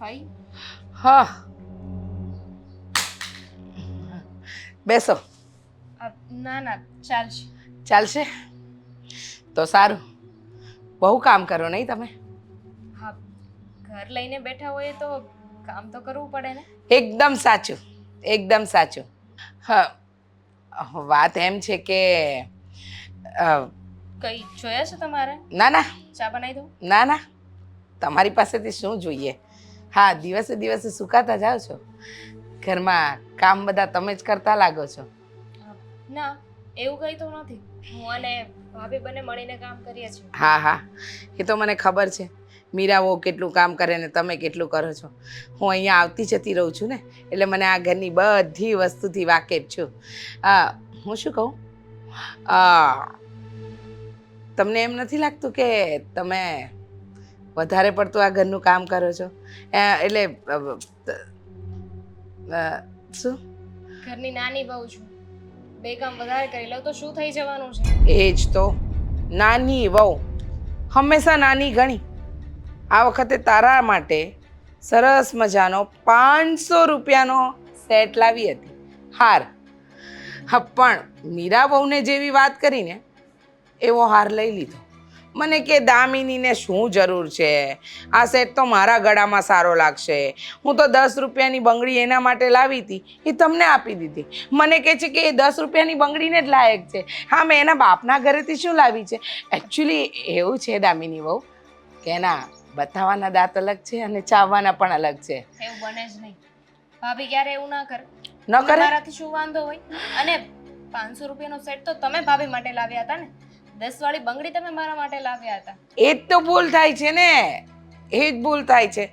ભાઈ હા, બેસો. ના ના ચાલશે. ચાલશે તો સારું. બહુ કામ કરો નહીં તમે? હા, ઘર લઈને બેઠા હોઈએ તો કામ તો કરવું પડે ને. એકદમ સાચું, એકદમ સાચું. હા, વાત એમ છે કે અ, કઈ જોયા છે તમારે? ના ના ચા બનાવી દઉં? ના ના, તમારી પાસેથી શું જોઈએ? હા, દિવસે દિવસે સુકાતા જાઓ છો. ઘરમાં કામ બધા તમે જ કરતા લાગો છો. ના, એવું કંઈ તો નથી. હું અને ભાભી બંને મળીને કામ કરીએ છીએ. હા હા, એ તો મને ખબર છે. મીરાઓ કેટલું કામ કરે ને તમે કેટલું કરો છો. હું અહીંયા આવતી જતી રહું છું ને, એટલે મને આ ઘરની બધી વસ્તુથી વાકેફ છું. હું શું કહું, તમને એમ નથી લાગતું કે તમે વધારે પડતું આ ઘરનું કામ કરો છો? એટલે શું? ઘરની નાની બહુ છું. બે કામ વધારે કરી લઉં તો શું થઈ જવાનું છે? એ જ તો, નાની વહુ હંમેશા નાની ગણી. આ વખતે તારા માટે સરસ મજાનો 500 રૂપિયાનો સેટ લાવી હતી, હાર. હા, પણ મીરા વહુને જેવી વાત કરીને એવો હાર લઈ લીધો. મને કે દામિનીને શું જરૂર છે, આ સેટ તો મારા ગળામાં સારો લાગશે. હું તો 10 રૂપિયાની બંગડી એના માટે લાવી હતી, એ તમને આપી દીધી. મને કહે છે કે એ 10 રૂપિયાની બંગડીને જ લાયક છે. હા, મેં એના બાપના ઘરેથી શું લાવી છે. એકચ્યુઅલી એવું છે દામિની વહુ કે એના બતાવવાના દાંત અલગ છે અને ચાવવાના પણ અલગ છે. એવું બને જ નહીં. ભાભી ક્યારે એવું ના કરે. ન કરે? મારાથી શું વાંધો હોય? અને 500 રૂપિયાનો સેટ તો તમે ભાભી માટે લાવ્યા હતા ને. 10 વાળી બંગડી તમે મારા માટે લાવ્યા હતા. એ જ તો ભૂલ થાય છે ને, એ જ ભૂલ થાય છે.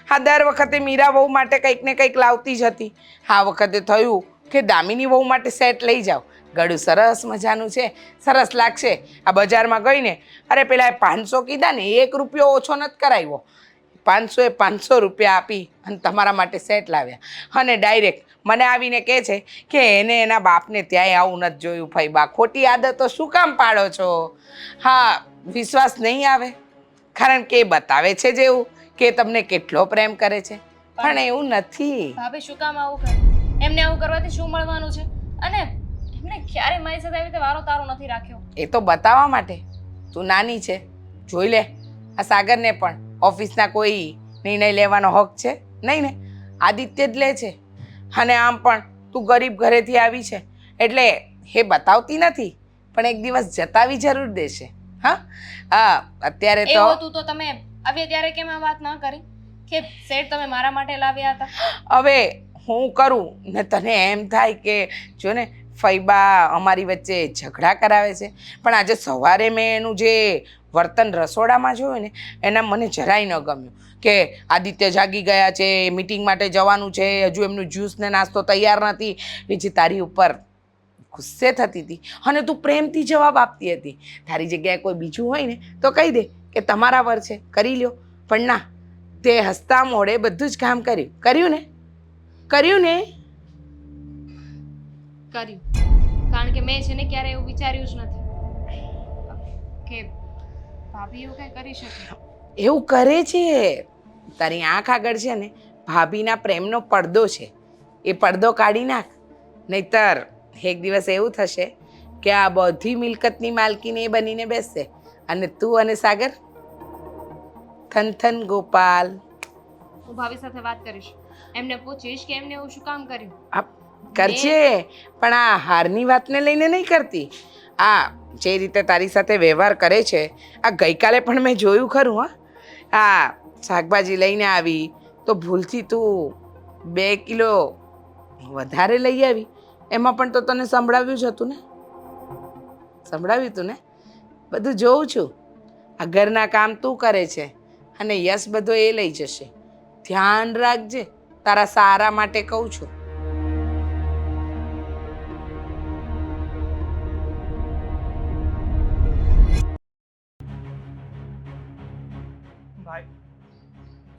હા, દર વખતે મીરા વહુ માટે કંઈક ને કંઈક લાવતી જ હતી. આ વખતે થયું કે દામિની વહુ માટે સેટ લઈ જાઓ. ગળું સરસ મજાનું છે, સરસ લાગશે. આ બજારમાં ગઈને અરે પેલા 500 કીધા ને, 1 રૂપિયો ઓછો નથી કરાવ્યો. 500 રૂપિયા આપી અને તમારા માટે સેટ લાવ્યા. અને ડાયરેક્ટ મને આવીને કહે છે કે એને એના બાપને ત્યાંય આવું નથી જોયું. ફઈબા, ખોટી આદતો શું કામ પાડો છો? હા, વિશ્વાસ નહીં આવે, કારણ કે એ બતાવે છે જેવું કે તમને કેટલો પ્રેમ કરે છે, પણ એવું નથી. ભાભી શું કામ આવું કરે? એમને આવું કરવાથી શું મળવાનું છે? અને એમને ક્યારે મારી સાથે આવી રીતે વારો તારો નથી રાખ્યો. એ તો બતાવવા માટે. તું નાની છે, જોઈ લે. આ સાગરને પણ ઓફિસના કોઈ નિર્ણય લેવાનો હક છે નહીં ને, આદિત્ય જ લે છે. અને આમ પણ તું ગરીબ ઘરેથી આવી છે એટલે એ બતાવતી નથી, પણ એક દિવસ જતાવી જરૂર દેશે. હા, અત્યારે તો એવું હતું તો તમે આવ્યા ત્યારે કેમ આ વાત ના કરી કે સેટ તમે મારા માટે લાવ્યા હતા? હવે હું કરું ને તને એમ થાય કે જો ને ફઈબા અમારી વચ્ચે ઝઘડા કરાવે છે, પણ આજે સવારે મેં એનું જે વર્તન રસોડામાં જોયું ને, એના મને જરાય ન ગમ્યું. કે આદિત્ય જાગી ગયા છે, મીટિંગ માટે જવાનું છે, હજુ એમનું જ્યુસ ને નાસ્તો તૈયાર નથી, બીજી તારી ઉપર ગુસ્સે થતી હતી અને તું પ્રેમથી જવાબ આપતી હતી. તારી જગ્યાએ કોઈ બીજું હોય ને તો કહી દે કે તમારા પર છે, કરી લ્યો. પણ ના, તે હસતા મોઢે બધું જ કામ કર્યું ને? કર્યું ને? કર્યું. કારણ કે મેં છે ને ક્યારે એવું વિચાર્યું જ નથી કે ભાભી એવું કંઈ કરી શકે. એવું કરે છે. તારી આંખ આગળ છે ને ભાભીના પ્રેમનો પડદો છે, એ પડદો કાઢી નાખ. નહીતર એક દિવસ એવું થશે કે આ બધી મિલકતની માલકીને એ બનીને બેસશે અને તું અને સાગર થનથન ગોપાલ. હું ભાભી સાથે વાત કરીશ, એમને પૂછીશ કે એમને એવું શું કામ કર્યું. કરજે, પણ આ હારની વાતને લઈને નહીં કરતી. આ જે રીતે તારી સાથે વ્યવહાર કરે છે, આ ગઈકાલે પણ મેં જોયું ખરું. આ શાકભાજી લઈને આવી તો ભૂલથી તું 2 કિલો વધારે લઈ આવી. એમાં પણ તો તને સંભળાવ્યું જ હતું ને? સંભળાવ્યું હતું ને? બધું જોઉં છું. આ ઘરના કામ તું કરે છે અને યશ બધો એ લઈ જશે. ધ્યાન રાખજે, તારા સારા માટે કહું છું. ભાઈ,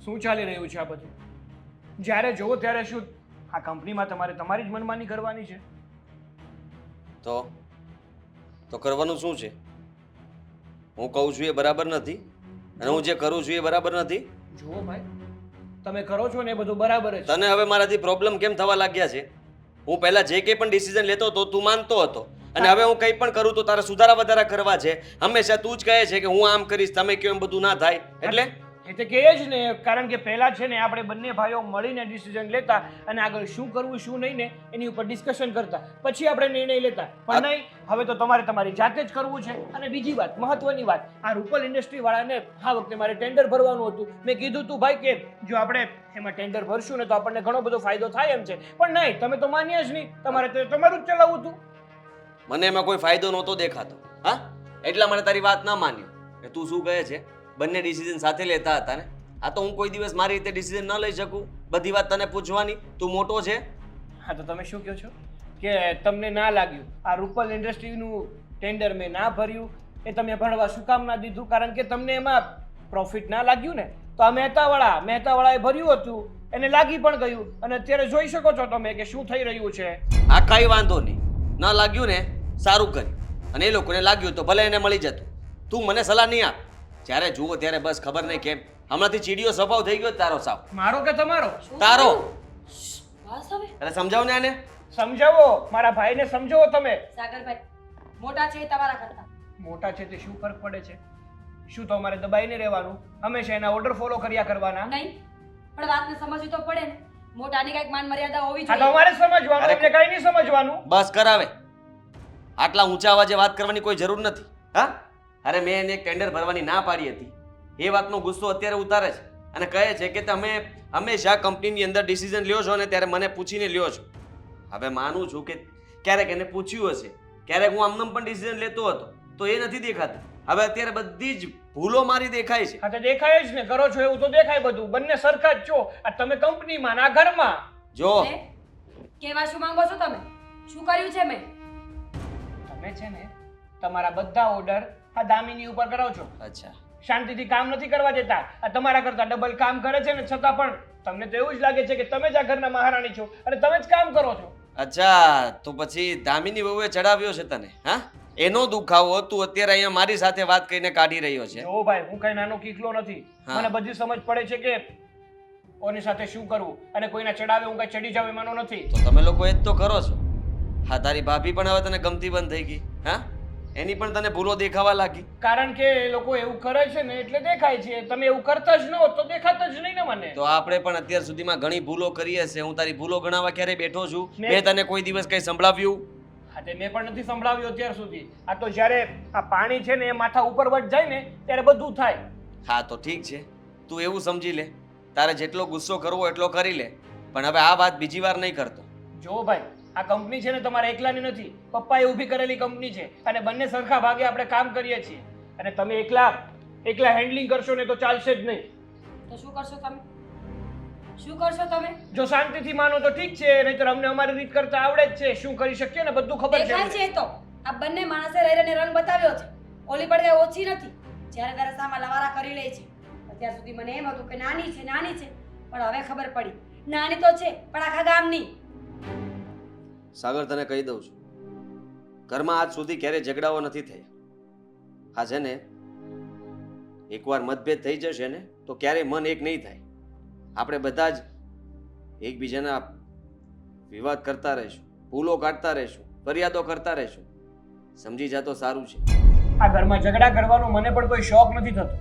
શું ચાલી રહ્યું છે આ બધું? જ્યારે જોવો ત્યારે શું આ કંપનીમાં તમારે તમારી જ મનમાની કરવાની છે? તો કરવાનું શું છે? હું કહું છું એ બરાબર નથી? અને હું જે કરું છું એ બરાબર નથી. જુઓ ભાઈ, તમે કરો છો ને એ બધું બરાબર જ છે. તને હવે મારાથી પ્રોબ્લેમ કેમ થવા લાગ્યા છે? હું પહેલા જે કંઈ પણ ડિસિઝન લેતો હતો તું માનતો હતો, અને હવે હું કંઈ પણ કરું તો તારે સુધારા વધારા કરવા છે. હંમેશા તું જ કહે છે કે હું આમ કરીશ, તમે કહો એમ બધું ના થાય. એટલે એટલે કહે જ ને, કારણ કે પહેલા છે ને આપણે બંને ભાઈઓ મળીને ડિસિઝન લેતા અને આગળ શું કરવું શું નહીં ને એની ઉપર ડિસ્કશન કરતા, પછી આપણે નિર્ણય લેતા. પણ નહીં, હવે તો તમારે તમારી જાતે જ કરવું છે. અને બીજી વાત, મહત્વની વાત, આ રૂપલ ઇન્ડસ્ટ્રી વાળાને આ વખતે મારે ટેન્ડર ભરવાનું હતું. મેં કીધું તું ભાઈ કે જો આપણે એમાં ટેન્ડર ભરશું ને તો આપણને ઘણો બધો ફાયદો થાય એમ છે. પણ નહીં, તમે તો માન્યા જ નહીં. તમારે તો તમારું જ ચલાવવું હતું. મને એમાં કોઈ ફાયદો નહોતો દેખાતો. હા, એટલા માટે તારી વાત ના માન્યો કે તું શું કહે છે બંને ડિસિઝન સાથે લેતા હતા ને. આ તો હું કોઈ દિવસ મારી રીતે ડિસિઝન ન લઈ શકું. બધી વાત તને પૂછવાની, તું મોટો છે. હા, તો તમે શું કહો છો કે તમને ના લાગ્યું આ રૂપલ ઇન્ડસ્ટ્રીનું ટેન્ડર મેં ના ભર્યું, એ તમે ભરવા શું કામ ના દીધું? કારણ કે તમને એમાં પ્રોફિટ ના લાગ્યું ને. તો આ મહેતાવાળાએ ભર્યું હતું, એને લાગી પણ ગયું. અને અત્યારે જોઈ શકો છો તમે કે શું થઈ રહ્યું છે. આ કાંઈ વાંધો નહીં, ન લાગ્યું ને સારું કર્યું, અને એ લોકોને લાગ્યું તો ભલે એને મળી જતું. તું મને સલાહ નહીં આપ. જ્યારે જુઓ ત્યારે બસ ખબર નહીં કેમ હમણાંથી ચીડિયો સ્વભાવ થઈ ગયો તારો. સાવ મારો કે તમારો? તારો. બસ હવે અરે સમજાવ ને આને. સમજાવો, મારા ભાઈને સમજાવો તમે. સાગરભાઈ મોટા છે એ તમારા કરતા. મોટા છે તે શું ફરક પડે છે? શું તો અમારે દબાઈને રહેવાનું, હંમેશા એના ઓર્ડર ફોલો કર્યા કરવાના? નહીં, પણ વાતને સમજવી તો પડે ને. મોટાની કઈક માન મર્યાદા હોવી હા, તો જોઈએ. અમારે સમજવાનું, એટલે કઈ નહીં સમજવાનું. બસ કરાવે. આટલા ઊંચા અવાજે વાત કરવાની કોઈ જરૂર નથી. હા, અરે મેં એને એક ટેન્ડર ભરવાની ના પાડી હતી. એ વાતનો ગુસ્સો અત્યારે ઉતારે છે અને કહે છે કે તમે હંમેશા કંપનીની અંદર ડિસિઝન લ્યો છો ને ત્યારે મને પૂછીને લ્યો છો. હવે માનું છું કે ક્યારેક એને પૂછ્યું હશે, ક્યારેક હું આમનામ પણ ડિસિઝન લેતો હતો, તો એ નથી દેખાતું. હવે અત્યારે બધી જ ભૂલો મારી દેખાય છે. હા, તો દેખાય જ ને. કરો છો એવું તો દેખાય બધું. બંને સરખા જ છો. આ તમે કંપનીમાં ના ઘરમાં. જો ને? કેવા શું માંગો છો તમે? શું કર્યું છે મેં? તમે છે ને તમારા બધા ઓર્ડર આ દામિની ઉપર કરો છો. અચ્છા, શાંતિથી કામ નથી કરવા દેતા. આ તમારા કરતા ડબલ કામ કરે છે ને છતાં પણ તમને તો એવું જ લાગે છે કે તમે જ આ ઘરના મહારાણી છો અને તમે જ કામ કરો છો. અચ્છા, તો પછી દામિની વહુએ ચડાવ્યો છે તને? હા, એનો દુખાવો તું અત્યારે અહીંયા મારી સાથે વાત કરીને કાઢી રહ્યો છે. જો ભાઈ, હું કઈ નાનો કીકલો નથી. હા. મને બધી સમજ પડે છે કે કોની સાથે શું કરવું, અને કોઈના ચડાવે હું કઈ ચડી જાવ એમાંનો નથી. તો તમે લોકો એ જ તો કરો છો. હા, તારી ભાભી પણ હવે તને ગમતી બંધ થઈ ગઈ. હા, એની પણ તને ભૂલો દેખાવા લાગી. કારણ કે એ લોકો એવું કરે છે ને એટલે દેખાય છે. તમે એવું કરતા જ ન હોત તો દેખાતા જ નહીં ને મને. તો આપણે પણ અત્યાર સુધીમાં ઘણી ભૂલો કરી હશે. હું તારી ભૂલો ગણાવવા ક્યારે બેઠો છું? મેં- મેં તને કોઈ દિવસ કઈ સંભળાવ્યું? હા, તે મેં પણ નથી સંભળાવ્યું અત્યાર સુધી. આ તો જ્યારે આ પાણી છે ને એ માથા ઉપર વટ જાય ને ત્યારે બધું થાય. હા, તો ઠીક છે, તું એવું સમજી લે. તારે જેટલો ગુસ્સો કરવો એટલો કરી લે, પણ હવે આ વાત બીજી વાર નહીં કરતો. જો ભાઈ, આ કંપની છે ને તમારા એકલાની નથી. પપ્પાએ ઊભી કરેલી કંપની છે અને બંને સરખા ભાગે આપણે કામ કરીએ છીએ. અને તમે એકલા હેન્ડલિંગ કરશો ને તો ચાલશે જ નહીં. તો શું કરશો તમે? શું કરશો તમે? જો શાંતિથી માનો તો ઠીક છે, નહીતર અમને અમારી રીત કરતા આવડે જ છે. શું કરી શકીએ ને બધું ખબર છે દેખાય અમને. છે એ તો. આ બંને માણસે રહીને રંગ બતાવ્યો છે. ઓલી પણ કઈ ઓછી નથી. જ્યારે ત્યારે સામા લવારા કરી લે છે. અત્યાર સુધી મને એમ હતું કે નાની છે પણ હવે ખબર પડી નાની તો છે પણ આખા ગામની. સાગર, તને કહી દઉં છું, ઘરમાં આજ સુધી ક્યારેય ઝઘડાઓ નથી થયા. હા છે ને, એકવાર મતભેદ થઈ જશે ને તો ક્યારેય મન એક નહીં થાય. આપણે બધા જ એકબીજાના વિવાદ કરતા રહીશું, ભૂલો કાઢતા રહીશું, ફરિયાદો કરતા રહીશું. સમજી જા તો સારું છે. આ ઘરમાં ઝઘડા કરવાનો મને પણ કોઈ શોખ નથી થતો,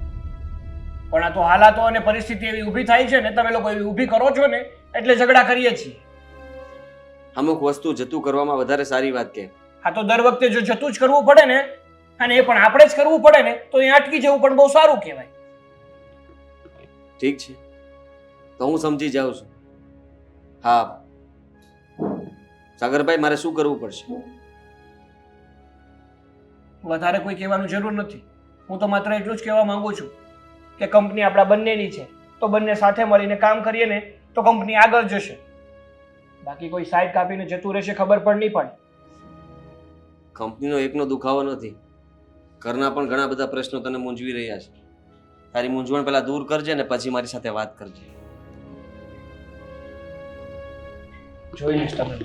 પણ આ તો હાલાતો અને પરિસ્થિતિ એવી ઊભી થાય છે ને, તમે લોકો એવી ઊભી કરો છો ને એટલે ઝઘડા કરીએ છીએ. અમુક વસ્તુ જતું કરવામાં વધારે સારી વાત કે. આ તો દર વખતે જો જતું જ કરવું પડે ને, અને એ પણ આપણે જ કરવું પડે ને, તો એ અટકી જવું પણ બહુ સારું કહેવાય. ઠીક છે, તો હું સમજી જાઉં છું. હા સાગરભાઈ, મારે શું કરવું પડશે? વધારે કોઈ કહેવાનું જરૂર નથી. હું તો માત્ર એટલું જ કહેવા માંગુ છું કે કંપની આપણા બંનેની છે, તો બંને સાથે મળીને કામ કરીએ ને તો કંપની આગળ જશે. બાકી કોઈ સાઈડ કાપીને જતું રહેશે ખબર પણ નહીં પડે. કંપનીનો એકનો દુખાવો નથી, ઘરના પણ ઘણા બધા પ્રશ્નો તને મૂંઝવી રહ્યા છે. તારી મૂંઝવણ પહેલા દૂર કરજે ને પછી મારી સાથે વાત કરજે. જોઈ લઈશ તમે.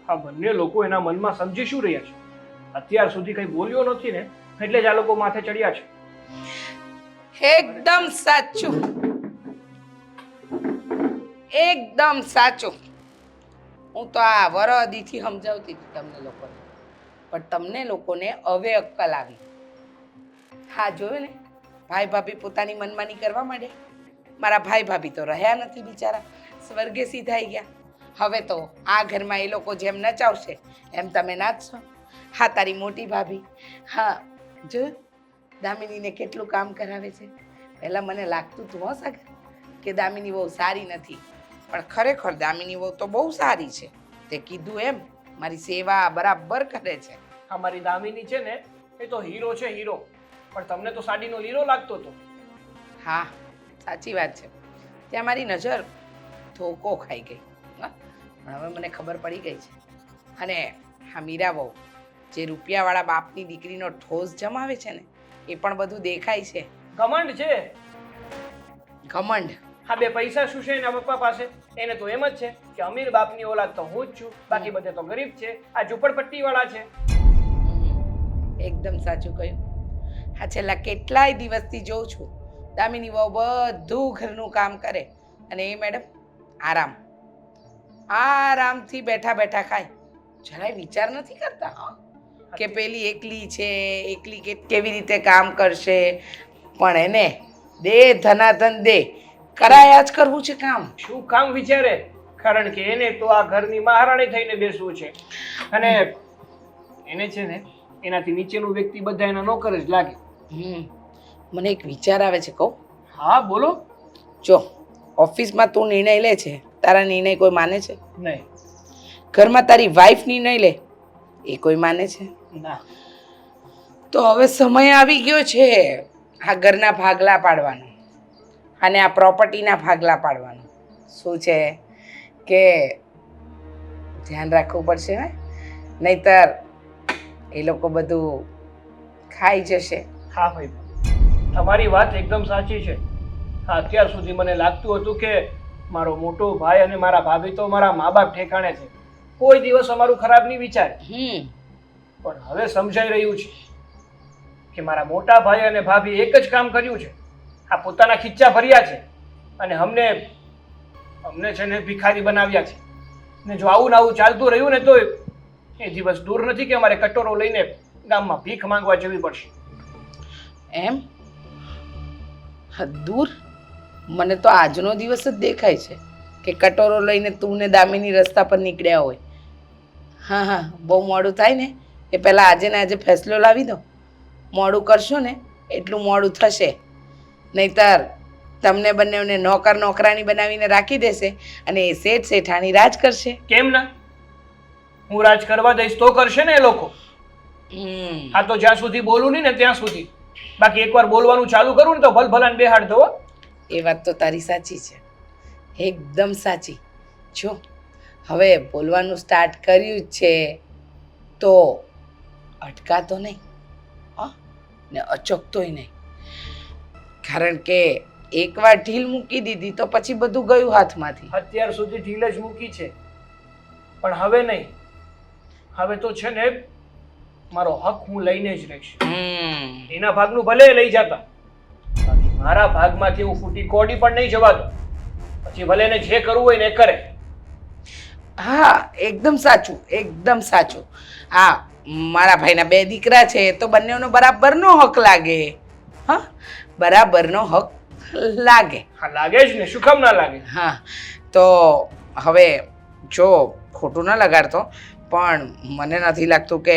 આ બંને લોકો એના મનમાં સમજી શું રહ્યા છે? અત્યાર સુધી કંઈ બોલ્યો નથી ને, એટલે જ આ લોકો માથે ચડ્યા છે. એકદમ સાચું, એકદમ સાચું. હું તો આ વરદીથી સમજાવતી હતી તમને લોકોને, પણ તમને લોકોને હવે અક્કલ આવી. હા જોયું ને, ભાઈ ભાભી પોતાની મનમાની કરવા માંડે. મારા ભાઈ ભાભી તો રહ્યા નથી બિચારા, સ્વર્ગે સીધાઈ ગયા. હવે તો આ ઘરમાં એ લોકો જેમ નચાવશે એમ તમે નાચશો. હા તારી મોટી ભાભી, હા જો દામિનીને કેટલું કામ કરાવે છે. પહેલાં મને લાગતું હતું સાગર કે દામિની બહુ સારી નથી, પણ ખરેખર દામિની બહુ તો બહુ સારી છે. તે કીધું એમ મારી સેવા બરાબર કરે છે. અમારી દામિની છે ને, એ તો હીરો છે, હીરો. પણ તમને તો સાડીનો લીરો લાગતો હતો. હા સાચી વાત છે, ત્યાં મારી નજર ધોકો ખાઈ ગઈ. હા પણ હવે મને ખબર પડી ગઈ છે. અને હા મીરા બહુ જે રૂપિયાવાળા બાપની દીકરીનો ઠોસ જમાવે છે ને, એ પણ બધું દેખાય છે. ઘમંડ છે. ઘમંડ. હા, બે પૈસા શું છે એના પપ્પા પાસે? એને તો એમ જ છે કે અમીર બાપની ઓલાદ તો હું જ છું, બાકી બધે તો ગરીબ છે, આ ઝૂંપડપટ્ટી વાળા છે. એકદમ સાચું કહ્યું. હા છેલ્લા કેટલાય દિવસથી જોઉં છું દામિની બહુ બધું ઘરનું કામ કરે અને એ મેડમ આરામ આરામથી બેઠા બેઠા ખાય. જરાય વિચાર નથી કરતા હા કે પેલી એકલી છે, એકલી કેવી રીતે કામ કરશે. પણ એને દે ધનાધન દે, કરાયા જ કરવું છે કામ. શું કામ વિચારે? કારણ કે એને તો આ ઘરની મહારાણી થઈને બેસવું છે. અને એને છે ને એનાથી નીચેનું વ્યક્તિ બધા એના નોકર જ લાગે. મને એક વિચાર આવે છે કહું? હા બોલો. જો ઓફિસમાં તું નિર્ણય લે છે, તારા નિર્ણય કોઈ માને છે? નહીં. ઘરમાં તારી વાઈફ નિર્ણય લે, એ કોઈ માને છે? ના. તો હવે સમય આવી ગયો છે આ ઘરના ભાગલા પાડવાનો અને આ પ્રોપર્ટીના ભાગલા પાડવાનો. શું છે કે ધ્યાન રાખવું પડશે ને, નહીતર એ લોકો બધું ખાઈ જશે. હા ભાઈ, તમારી વાત એકદમ સાચી છે. હા, અત્યાર સુધી મને લાગતું હતું કે મારો મોટો ભાઈ અને મારા ભાભી તો મારા મા બાપ ઠેકાણે છે, કોઈ દિવસ અમારું ખરાબ નહીં વિચારે. પણ હવે સમજાઈ રહ્યું છે કે મારા મોટા ભાઈ અને ભાભી એક જ કામ કર્યું છે, આ પોતાના ખીચ્ચા ભર્યા છે અને અમને છે ને ભિખારી બનાવ્યા છે. ને જો આવું ને આવું ચાલતું રહ્યું ને તો એ દિવસ દૂર નથી કે અમારે કટોરો લઈને ગામમાં ભીખ માંગવા જવી પડશે. એમ? દૂર? મને તો આજનો દિવસ જ દેખાય છે કે કટોરો લઈને તું ને દામિની રસ્તા પર નીકળ્યા હોય. હા હા, બહુ મોડું થાય ને એ પહેલાં આજે ને આજે ફેસલો લાવી દો. મોડું કરશો ને એટલું મોડું થશે, નહીતર તમને બંનેને નોકર નોકરાણી બનાવીને રાખી દેશે અને એ શેઠ શેઠાણી રાજ કરશે. કેમ ના? હું રાજ કરવા દઈશ તો કરશે ને એ લોકો. આ તો જ્યાં સુધી બોલું નહીં ને ત્યાં સુધી, બાકી એકવાર બોલવાનું ચાલુ કરું ને તો ભલભલાને બેહાડ દો. એ વાત તો તારી સાચી છે, એકદમ સાચી. જો હવે બોલવાનું સ્ટાર્ટ કર્યું જ છે તો અટકાતો નહીં ને અચકતોય નહીં. કારણ કે એકવાર ઢીલ મૂકી દીધી તો પછી બધું ગયું હાથમાંથી. અત્યાર સુધી ઢીલ જ મૂકી છે, પણ હવે નહીં. હવે તો છે ને મારો હક હું લઈને જ રહીશ. એના ભાગનું ભલે લઈ જતા, બાકી મારા ભાગમાંથી હું ફૂટી કોડી પણ નહીં જવા દઉં. પછી ભલે એને જે કરવું હોય ને એ કરે. હા એકદમ સાચું, એકદમ સાચું. હા મારા ભાઈના 2 દીકરા છે તો બંનેનો બરાબરનો હક લાગે. હા બરાબરનો હક લાગે. હા લાગે જ ને, શું કામ ના લાગે? હા તો હવે જો ખોટું ન લગાડતો, પણ મને નથી લાગતું કે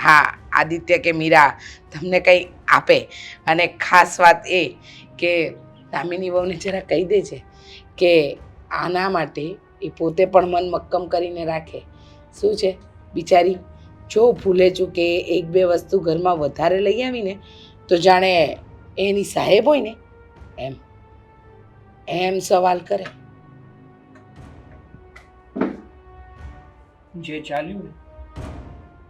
હા આદિત્ય કે મીરા તમને કંઈ આપે. અને ખાસ વાત એ કે દામિની બહુને જરા કહી દેજે કે આના માટે એ પોતે પણ મન મક્કમ કરીને રાખે. શું છે બિચારી, જો ભૂલે ચૂકે 1-2 વસ્તુ ઘરમાં વધારે લઈ આવીને તો જાણે એની સાહેબ હોય ને એમ સવાલ કરે. જે ચાલ્યું ને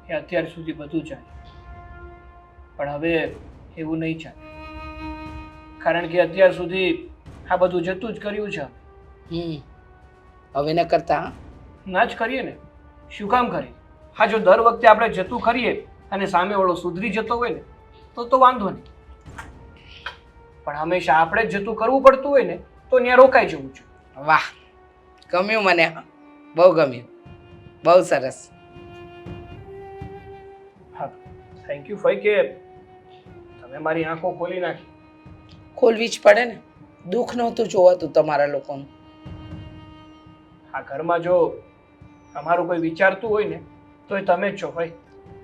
એ અત્યાર સુધી બધું ચાલ્યું, પણ હવે એવું નહીં ચાલે. કારણ કે અત્યાર સુધી આ બધું જતું જ કર્યું છે. હવે ન કરતા ના જ કરીએ ને. શું કામ કરી? હા, જો દર વખતે આપણે જતું કરીએ અને સામેવાળો સુધરી જતો હોય ને તો વાંધો નહીં, પણ હંમેશા આપણે જ જતું કરવું પડતું હોય ને તો ત્યાં રોકાઈ જવું જોઈએ. વાહ, ગમ્યું મને, બહુ ગમ્યું, બહુ સરસ. હા, થેન્ક યુ ફઈ કે તમે મારી આંખો ખોલી નાખી. ખોલવી જ પડે ને, દુઃખ નહોતું જોવાતું તમારા લોકોનું. આ ઘરમાં જો અમારું કોઈ વિચારતું હોય ને તો એ તમે જ છો ભાઈ.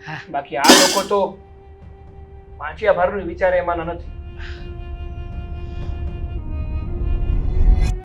હા. બાકી આ લોકો તો પાંચિયા ભારનું વિચારે એમાંના નથી.